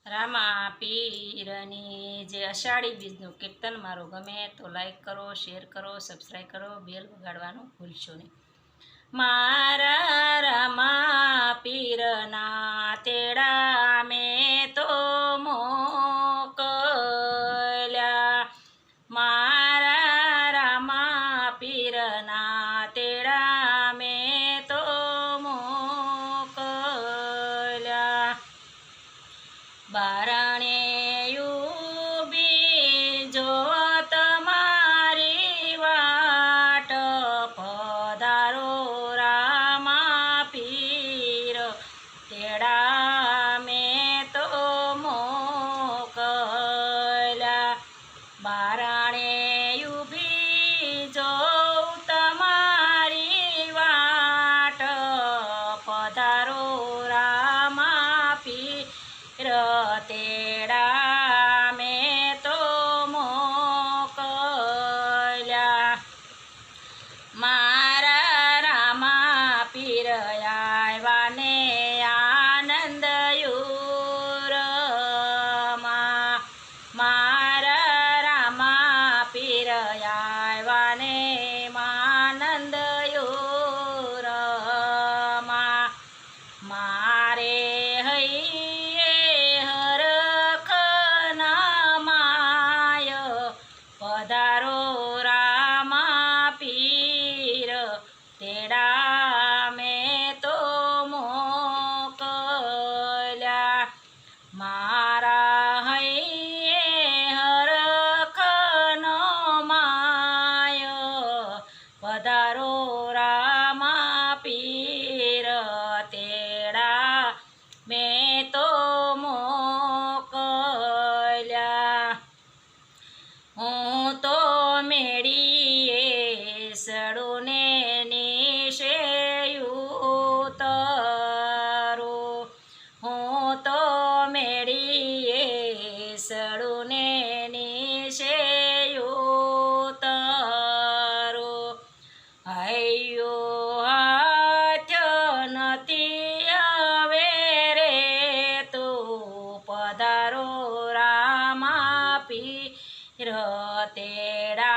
રામા પીરની જે અષાઢી બીજનું કીર્તન મારું ગમે તો લાઈક કરો, શેર કરો, સબસ્ક્રાઈબ કરો, બેલ વગાડવાનું ભૂલશો નહીં. મારા રામા પીરના તેડા મેં તો મોકલ્યા. મારા રામા પીરના તેડા મેં તો મોકલ્યા. બારણે ઊભી જો તમારી વાટ, પધારો રામા પીર તેડા મેં તો મોકલ્યા. બારણે ઊભી જો તમારી વાટ, પધારો રામા પીર તેડા મેં તો મોકલ્યા. મારા રામા પીર આવ્યા ને આનંદ યુરમાં. મારા રામા પીર આવ્યા ને આનંદ યુરમાં. મારે પધારો રામા પીર તેડા મેં તો મોકલ્યા. મારા હૈયે હરખનો માય, પધારો રામા પીર તેડા મેં તો મોકલ્યા. હું તો મેળીએ સડું ને નીચે ઉતરું. હું તો મેળીએ સડું ને નીચે ઉતરું. હૈયો હાથ નથી હવે રે તું, પધારો રામા પીર તેડા